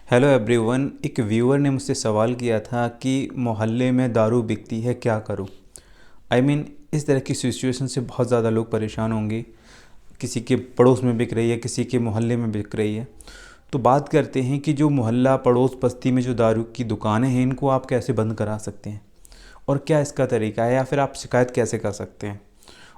Hello everyone. एक viewer ने मुझसे सवाल किया था कि मोहल्ले में दारू बिकती है, क्या करूं। इस तरह की सिचुएशन से बहुत ज़्यादा लोग परेशान होंगे। किसी के पड़ोस में बिक रही है, किसी के मोहल्ले में बिक रही है। तो बात करते हैं कि जो मोहल्ला पड़ोस बस्ती में जो दारू की दुकानें हैं, इनको आप कैसे बंद करा सकते हैं और क्या इसका तरीका है, या फिर आप शिकायत कैसे कर सकते हैं।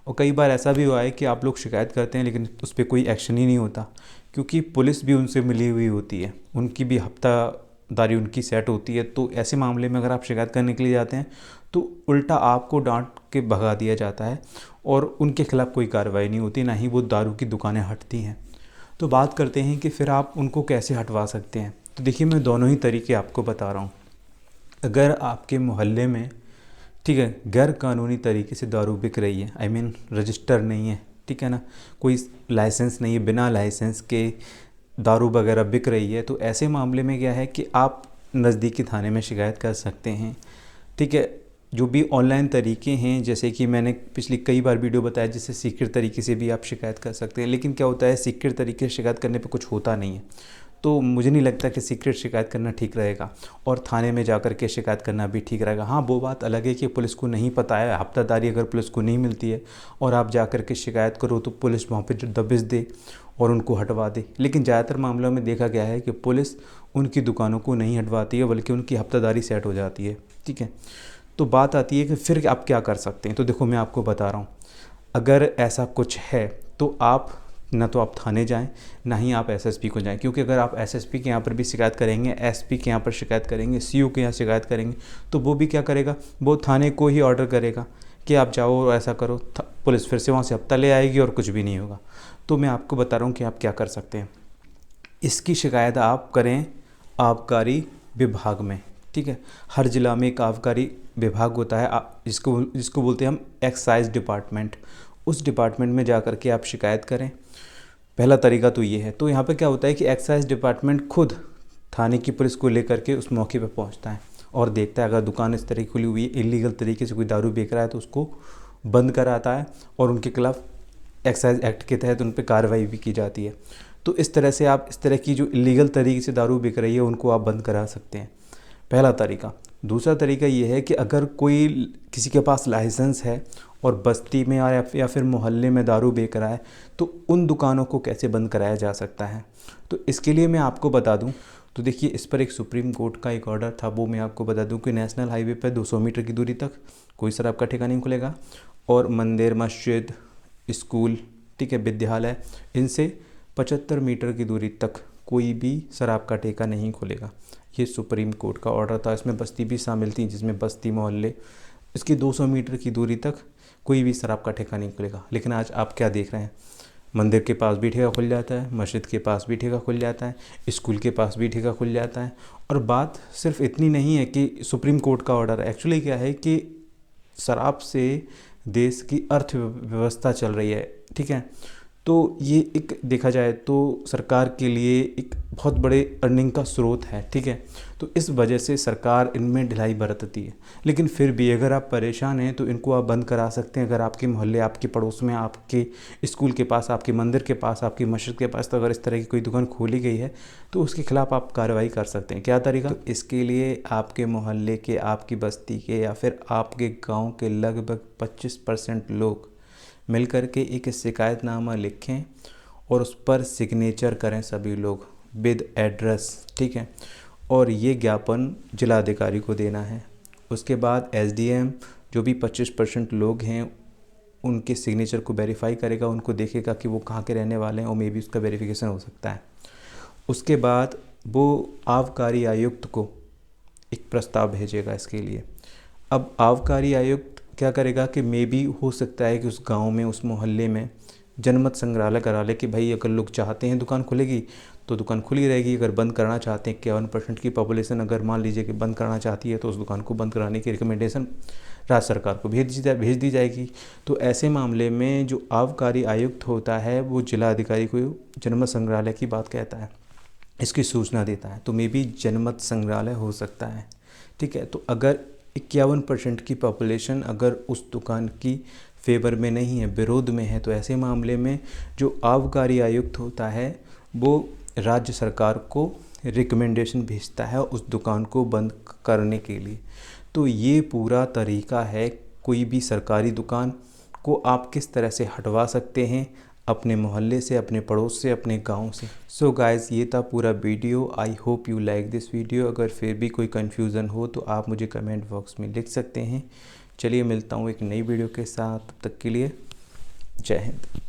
और कई बार ऐसा भी हुआ है कि आप लोग शिकायत करते हैं लेकिन उस पर कोई एक्शन ही नहीं होता, क्योंकि पुलिस भी उनसे मिली हुई होती है, उनकी भी हफ्तादारी उनकी सेट होती है। तो ऐसे मामले में अगर आप शिकायत करने के लिए जाते हैं तो उल्टा आपको डांट के भगा दिया जाता है और उनके खिलाफ़ कोई कार्रवाई नहीं होती, ना ही वो दारू की दुकानें हटती हैं। तो बात करते हैं कि फिर आप उनको कैसे हटवा सकते हैं। तो देखिए, मैं दोनों ही तरीके आपको बता रहा हूँ। अगर आपके मोहल्ले में, ठीक है, गैर कानूनी तरीके से दारू बिक रही है, रजिस्टर नहीं है, ठीक है ना, कोई लाइसेंस नहीं है, बिना लाइसेंस के दारू वगैरह बिक रही है, तो ऐसे मामले में क्या है कि आप नज़दीकी थाने में शिकायत कर सकते हैं। ठीक है। जो भी ऑनलाइन तरीके हैं, जैसे कि मैंने पिछली कई बार वीडियो बताया, जैसे सीक्रेट तरीके से भी आप शिकायत कर सकते हैं। लेकिन क्या होता है, सीक्रेट तरीके से शिकायत करने पे कुछ होता नहीं है, तो मुझे नहीं लगता कि सीक्रेट शिकायत करना ठीक रहेगा और थाने में जाकर के शिकायत करना भी ठीक रहेगा। हाँ, वो बात अलग है कि पुलिस को नहीं पता है, हफ्तादारी अगर पुलिस को नहीं मिलती है और आप जाकर के शिकायत करो तो पुलिस वहाँ पे जो दबिश दे और उनको हटवा दे। लेकिन ज़्यादातर मामलों में देखा गया है कि पुलिस उनकी दुकानों को नहीं हटवाती है, बल्कि उनकी हफ्तादारी सेट हो जाती है। ठीक है। तो बात आती है कि फिर आप क्या कर सकते हैं। तो देखो, मैं आपको बता रहा हूँ, अगर ऐसा कुछ है तो आप ना तो आप थाने जाएं, ना ही आप एसएसपी को जाएं, क्योंकि अगर आप एसएसपी के यहाँ पर भी शिकायत करेंगे, एसपी के यहाँ पर शिकायत करेंगे, सीओ के यहाँ शिकायत करेंगे, तो वो भी क्या करेगा, वो थाने को ही ऑर्डर करेगा कि आप जाओ और ऐसा करो। पुलिस फिर से वहाँ से हफ्ता ले आएगी और कुछ भी नहीं होगा। तो मैं आपको बता रहा हूँ कि आप क्या कर सकते हैं। इसकी शिकायत आप करें आबकारी विभाग में। ठीक है। हर ज़िला में एक आबकारी विभाग होता है, जिसको जिसको बोलते हैं हम एक्साइज डिपार्टमेंट। उस डिपार्टमेंट में जा कर के आप शिकायत करें। पहला तरीका तो ये है। तो यहाँ पे क्या होता है कि एक्साइज डिपार्टमेंट खुद थाने की पुलिस को लेकर के उस मौके पे पहुँचता है और देखता है, अगर दुकान इस तरह की खुली हुई है, इलीगल तरीके से कोई दारू बेच रहा है, तो उसको बंद कराता है और उनके खिलाफ़ एक्साइज एक्ट के तहत उन पर कार्रवाई भी की जाती है। तो इस तरह से आप इस तरह की जो इलीगल तरीके से दारू बिक रही है उनको आप बंद करा सकते हैं, पहला तरीका। दूसरा तरीका ये है कि अगर कोई किसी के पास लाइसेंस है और बस्ती में या फिर मोहल्ले में दारू बेच रहा है, तो उन दुकानों को कैसे बंद कराया जा सकता है। तो इसके लिए मैं आपको बता दूं, तो देखिए, इस पर एक सुप्रीम कोर्ट का एक ऑर्डर था, वो मैं आपको बता दूं कि नेशनल हाईवे पर 200 मीटर की दूरी तक कोई शराब का ठेका नहीं खुलेगा, और मंदिर, मस्जिद, स्कूल, ठीक है, विद्यालय, इनसे 75 मीटर की दूरी तक कोई भी शराब का ठेका नहीं खुलेगा। ये सुप्रीम कोर्ट का ऑर्डर था। इसमें बस्ती भी शामिल थी, जिसमें बस्ती, मोहल्ले, इसकी 200 मीटर की दूरी तक कोई भी शराब का ठेका नहीं खुलेगा। लेकिन आज आप क्या देख रहे हैं, मंदिर के पास भी ठेका खुल जाता है, मस्जिद के पास भी ठेका खुल जाता है, स्कूल के पास भी ठेका खुल जाता है। और बात सिर्फ इतनी नहीं है कि सुप्रीम कोर्ट का ऑर्डर, एक्चुअली क्या है कि शराब से देश की अर्थव्यवस्था चल रही है। ठीक है। तो ये एक देखा जाए तो सरकार के लिए एक बहुत बड़े अर्निंग का स्रोत है। ठीक है। तो इस वजह से सरकार इनमें ढिलाई बरतती है। लेकिन फिर भी अगर आप परेशान हैं तो इनको आप बंद करा सकते हैं। अगर आपके मोहल्ले, आपके पड़ोस में, आपके स्कूल के पास, आपके मंदिर के पास, आपकी मस्जिद के पास, तो अगर इस तरह की कोई दुकान खोली गई है तो उसके खिलाफ़ आप कार्रवाई कर सकते हैं। क्या तरीका? तो इसके लिए आपके मोहल्ले के, आपकी बस्ती के या फिर आपके गाँव के लगभग 25% लोग मिल कर के एक शिकायतनामा लिखें और उस पर सिग्नेचर करें सभी लोग विद एड्रेस। ठीक है। और ये ज्ञापन जिलाधिकारी को देना है। उसके बाद एसडीएम जो भी 25% लोग हैं उनके सिग्नेचर को वेरीफाई करेगा, उनको देखेगा कि वो कहाँ के रहने वाले हैं, और मे भी उसका वेरिफिकेशन हो सकता है। उसके बाद वो आबकारी आयुक्त को एक प्रस्ताव भेजेगा इसके लिए। अब आबकारी आयुक्त क्या करेगा कि मे भी हो सकता है कि उस गांव में, उस मोहल्ले में जनमत संग्रहालय करा ले कि भाई अगर लोग चाहते हैं दुकान खुलेगी तो दुकान खुली रहेगी, अगर बंद करना चाहते हैं, 51% की पॉपुलेशन अगर मान लीजिए कि बंद करना चाहती है, तो उस दुकान को बंद कराने की रिकमेंडेशन राज्य सरकार को भेज दी जाएगी। तो ऐसे मामले में जो आबकारी आयुक्त होता है वो जिलाधिकारी को जनमत संग्रहालय की बात कहता है, इसकी सूचना देता है। तो मे भी जनमत संग्रहालय हो सकता है। ठीक है। तो अगर 51% की पॉपुलेशन अगर उस दुकान की फेवर में नहीं है, विरोध में है, तो ऐसे मामले में जो आबकारी आयुक्त होता है वो राज्य सरकार को रिकमेंडेशन भेजता है उस दुकान को बंद करने के लिए। तो ये पूरा तरीका है कोई भी सरकारी दुकान को आप किस तरह से हटवा सकते हैं अपने मोहल्ले से, अपने पड़ोस से, अपने गांव से। सो गाइस, ये था पूरा video. I hope you like this video. अगर फिर भी कोई कन्फ्यूज़न हो तो आप मुझे कमेंट बॉक्स में लिख सकते हैं। चलिए मिलता हूँ एक नई वीडियो के साथ, तब तक के लिए जय हिंद।